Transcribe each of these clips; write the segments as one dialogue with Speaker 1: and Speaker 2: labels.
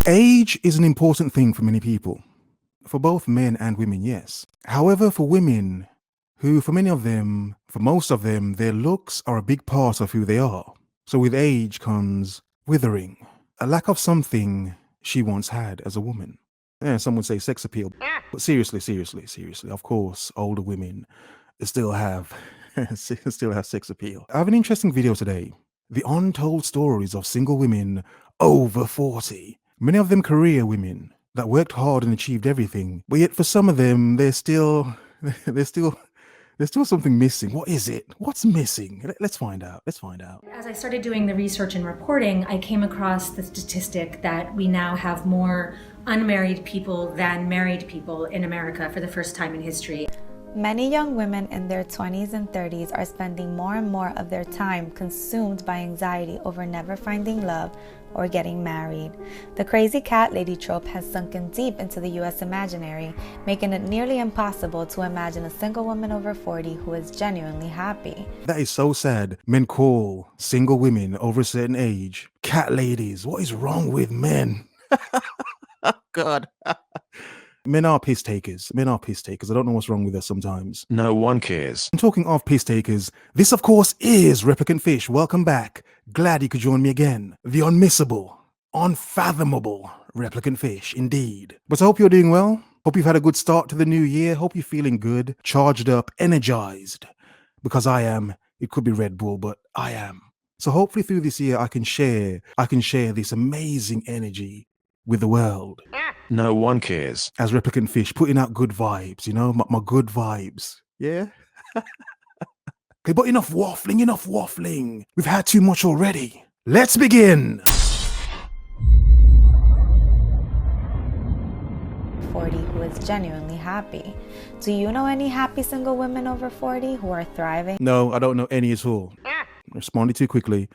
Speaker 1: Age is an important thing for many people. For both men and women, yes. However, for women, who for many of them, for most of them, their looks are a big part of who they are. So with age comes withering, a lack of something she once had as a woman. Yeah, some would say sex appeal. But seriously, of course, older women still have still have sex appeal. I have an interesting video today. The untold stories of single women over 40. Many of them career women that worked hard and achieved everything, but yet for some of them, there's still something missing. What is it? What's missing? Let's find out.
Speaker 2: As I started doing the research and reporting, I came across the statistic that we now have more unmarried people than married people in America for the first time in history.
Speaker 3: Many young women in their 20s and 30s are spending more and more of their time consumed by anxiety over never finding love or getting married. The crazy cat lady trope has sunken deep into the US imaginary, making it nearly impossible to imagine a single woman over 40 who is genuinely happy.
Speaker 1: That is so sad. Men call single women over a certain age cat ladies. What is wrong with men? God. Men are piss takers. I don't know what's wrong with us sometimes.
Speaker 4: No one cares.
Speaker 1: And talking of piss takers, this of course is Replicant Fish. Welcome back. Glad you could join me again. The unmissable, unfathomable Replicant Fish, indeed. But I hope you're doing well. Hope you've had a good start to the new year. Hope you're feeling good, charged up, energized. Because I am. It could be Red Bull, but I am. So hopefully through this year I can share this amazing energy with the world.
Speaker 4: No one cares.
Speaker 1: As Replicant Fish, putting out good vibes, my good vibes. Yeah? Okay, but enough waffling. We've had too much already. Let's begin.
Speaker 3: 40 who is genuinely happy. Do you know any happy single women over 40 who are thriving?
Speaker 1: No, I don't know any at all. Responded too quickly.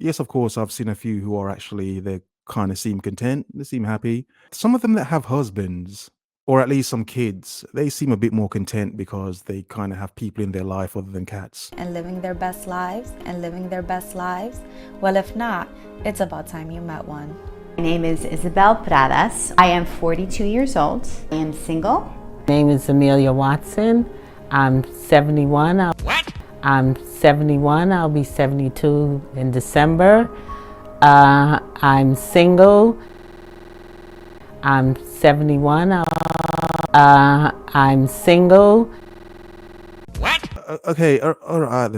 Speaker 1: Yes, of course, I've seen a few who are actually, they kind of seem content. They seem happy. Some of them that have husbands, or at least some kids, they seem a bit more content because they kind of have people in their life other than cats.
Speaker 3: And living their best lives. Well, if not, it's about time you met one.
Speaker 5: My name is Isabel Pradas. I am 42 years old. I am single.
Speaker 6: My name is Amelia Watson. I'm 71. I'm 71. I'll be 72 in December. I'm single. I'm 71. I'm single.
Speaker 1: What? Okay, all right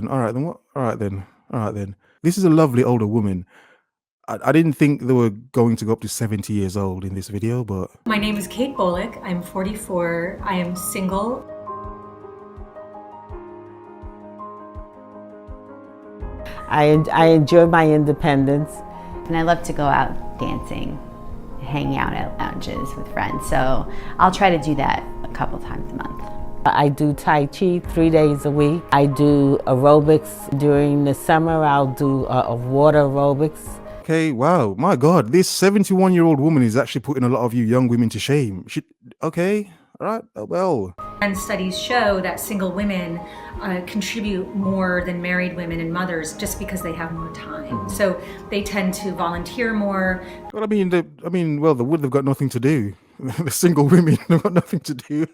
Speaker 1: then. This is a lovely older woman. I didn't think they were going to go up to 70 years old in this video, but...
Speaker 2: My name is Kate Bolick. I'm 44. I am single.
Speaker 6: I enjoy my independence.
Speaker 5: And I love to go out dancing, hanging out at lounges with friends. So I'll try to do that a couple times a month.
Speaker 6: I do Tai Chi 3 days a week. I do aerobics. During the summer, I'll do water aerobics.
Speaker 1: Okay, wow, my God, this 71-year-old woman is actually putting a lot of you young women to shame. Okay, all right, well.
Speaker 2: And studies show that single women contribute more than married women and mothers just because they have more time. So they tend to volunteer more.
Speaker 1: Well, the wood, they've got nothing to do. The single women, they've got nothing to do.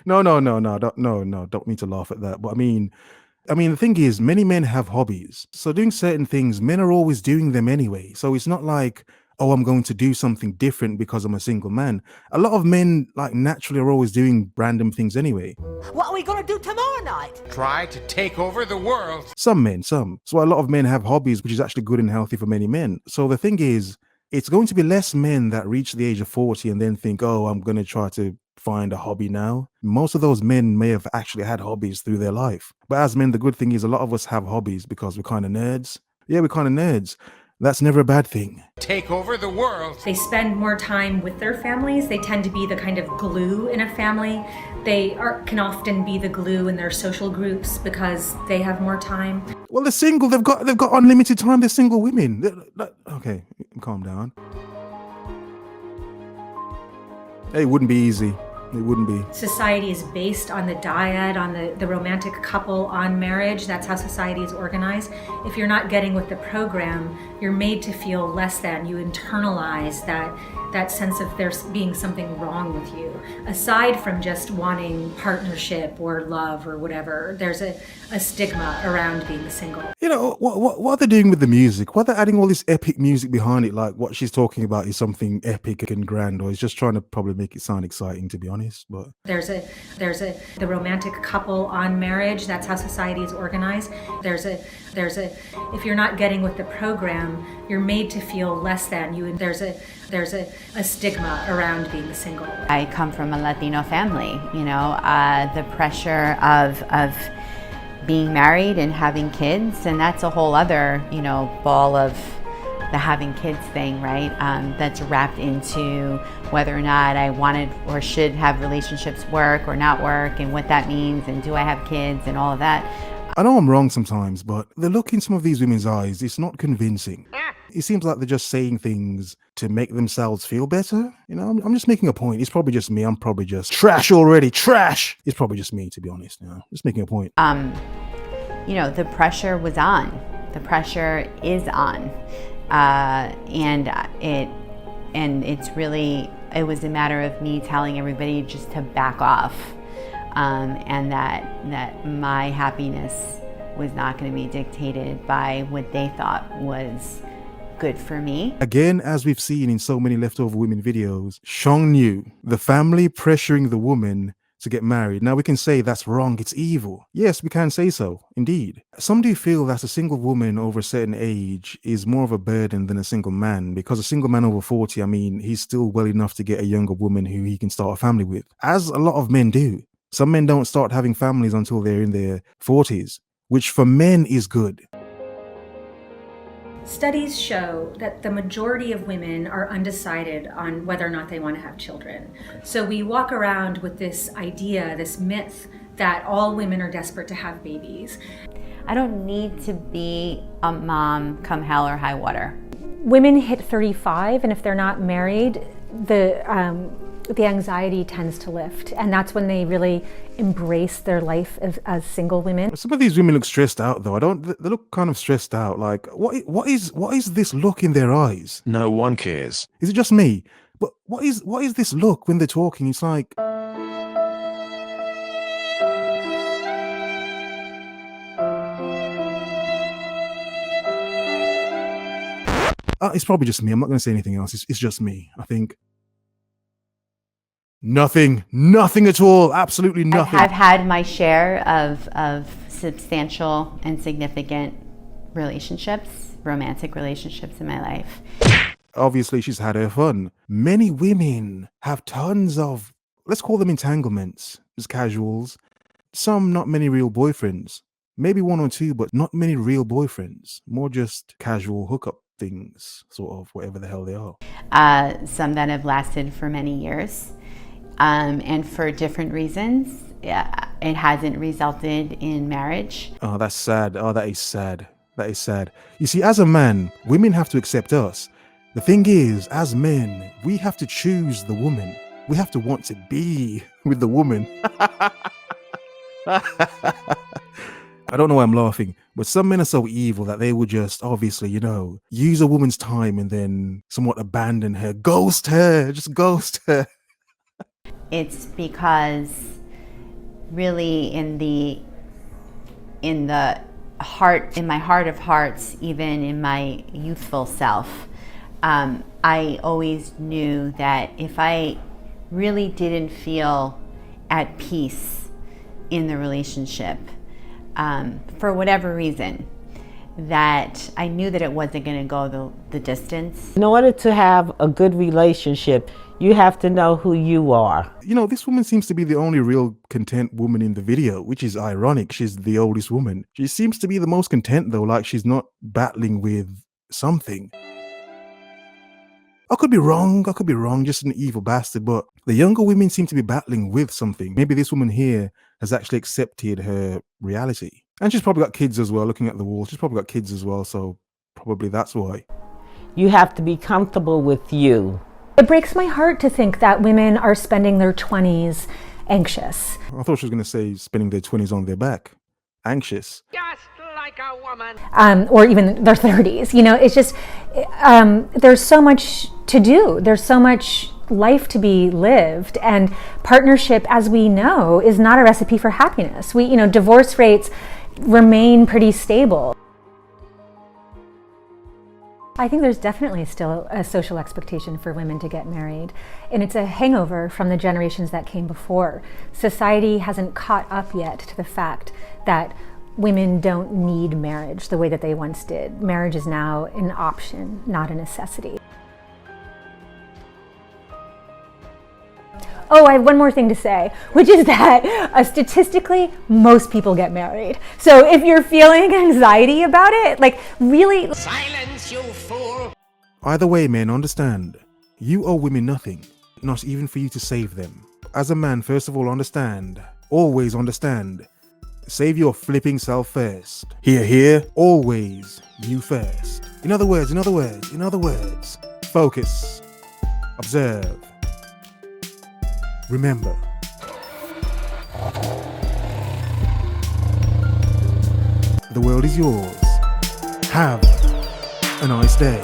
Speaker 1: No, don't mean to laugh at that. But I mean, the thing is, many men have hobbies. So doing certain things, men are always doing them anyway. So it's not like, oh, I'm going to do something different because I'm a single man. A lot of men, naturally are always doing random things anyway.
Speaker 7: What are we gonna do tomorrow night?
Speaker 8: Try to take over the world.
Speaker 1: Some. So a lot of men have hobbies, which is actually good and healthy for many men. So the thing is, it's going to be less men that reach the age of 40 and then think, oh, I'm going to try to find a hobby now. Most of those men may have actually had hobbies through their life. But as men, the good thing is a lot of us have hobbies because we're kind of nerds. Yeah, we're kind of nerds. That's never a bad thing.
Speaker 8: Take over the world.
Speaker 2: They spend more time with their families. They tend to be the kind of glue in a family. They can often be the glue in their social groups because they have more time.
Speaker 1: Well, they're single. They've got unlimited time. They're single women. Okay, calm down. It wouldn't be easy. It wouldn't be.
Speaker 2: Society is based on the dyad, on the romantic couple, on marriage. That's how society is organized. If you're not getting with the program, you're made to feel less than. You internalize that sense of there being something wrong with you. Aside from just wanting partnership or love or whatever, there's a stigma around being single.
Speaker 1: You know, what are they doing with the music? Why are they adding all this epic music behind it? Like what she's talking about is something epic and grand, or is just trying to probably make it sound exciting, to be honest. But
Speaker 2: there's the romantic couple on marriage. That's how society is organized. If you're not getting with the program, you're made to feel less than. There's a stigma around being single.
Speaker 5: I come from a Latino family, the pressure of being married and having kids, and that's a whole other, ball of the having kids thing, right? That's wrapped into whether or not I wanted or should have relationships work or not work, and what that means, and do I have kids, and all of that.
Speaker 1: I know I'm wrong sometimes, but the look in some of these women's eyes, it's not convincing. It seems like they're just saying things to make themselves feel better. I'm just making a point. It's probably just me. I'm probably just trash already. Trash! It's probably just me, to be honest. Just making a point.
Speaker 5: The pressure was on. The pressure is on. It was a matter of me telling everybody just to back off. And that my happiness was not going to be dictated by what they thought was good for me.
Speaker 1: Again, as we've seen in so many Leftover Women videos, Shong knew the family pressuring the woman to get married. Now we can say that's wrong, it's evil. Yes, we can say so, indeed. Some do feel that a single woman over a certain age is more of a burden than a single man, because a single man over 40, he's still well enough to get a younger woman who he can start a family with, as a lot of men do. Some men don't start having families until they're in their 40s, which for men is good.
Speaker 2: Studies show that the majority of women are undecided on whether or not they want to have children. So we walk around with this idea, this myth, that all women are desperate to have babies.
Speaker 5: I don't need to be a mom come hell or high water.
Speaker 2: Women hit 35, and if they're not married, the anxiety tends to lift, and that's when they really embrace their life as single women.
Speaker 1: Some of these women look stressed out, though. They look kind of stressed out. Like, what is this look in their eyes?
Speaker 4: No one cares.
Speaker 1: Is it just me? But what is this look when they're talking? It's like, it's probably just me. I'm not going to say anything else. It's just me, I think. Nothing at all. Absolutely nothing.
Speaker 5: I've had my share of substantial and significant relationships, romantic relationships in my life.
Speaker 1: Obviously, she's had her fun. Many women have tons of, let's call them entanglements, just casuals. Some not many real boyfriends. Maybe one or two, but not many real boyfriends. More just casual hookup things, sort of, whatever the hell they are.
Speaker 5: Some that have lasted for many years. And for different reasons, it hasn't resulted in marriage.
Speaker 1: Oh, that's sad. Oh, that is sad. That is sad. You see, as a man, women have to accept us. The thing is, as men, we have to choose the woman. We have to want to be with the woman. I don't know why I'm laughing, but some men are so evil that they would just, obviously, use a woman's time and then somewhat abandon her, ghost her, just ghost her.
Speaker 5: It's because really in my heart of hearts, even in my youthful self, I always knew that if I really didn't feel at peace in the relationship, for whatever reason, that I knew that it wasn't going to go the distance.
Speaker 6: In order to have a good relationship, you have to know who you are.
Speaker 1: This woman seems to be the only real content woman in the video, which is ironic. She's the oldest woman. She seems to be the most content, though, like she's not battling with something. I could be wrong, just an evil bastard, but the younger women seem to be battling with something. Maybe this woman here has actually accepted her reality. And she's probably got kids as well, looking at the wall. She's probably got kids as well, so probably that's why.
Speaker 6: You have to be comfortable with you.
Speaker 2: It breaks my heart to think that women are spending their 20s anxious.
Speaker 1: I thought she was going to say spending their 20s on their back. Anxious.
Speaker 7: Just like a woman.
Speaker 2: Or even their 30s. It's just, there's so much to do. There's so much life to be lived. And partnership, as we know, is not a recipe for happiness. Divorce rates remain pretty stable. I think there's definitely still a social expectation for women to get married, and it's a hangover from the generations that came before. Society hasn't caught up yet to the fact that women don't need marriage the way that they once did. Marriage is now an option, not a necessity. Oh, I have one more thing to say, which is that statistically, most people get married. So if you're feeling anxiety about it, really...
Speaker 7: Silence, you fool!
Speaker 1: Either way, men, understand. You owe women nothing, not even for you to save them. As a man, first of all, understand. Always understand. Save your flipping self first. Here, always you first. In other words, focus. Observe. Remember. The world is yours. Have a nice day.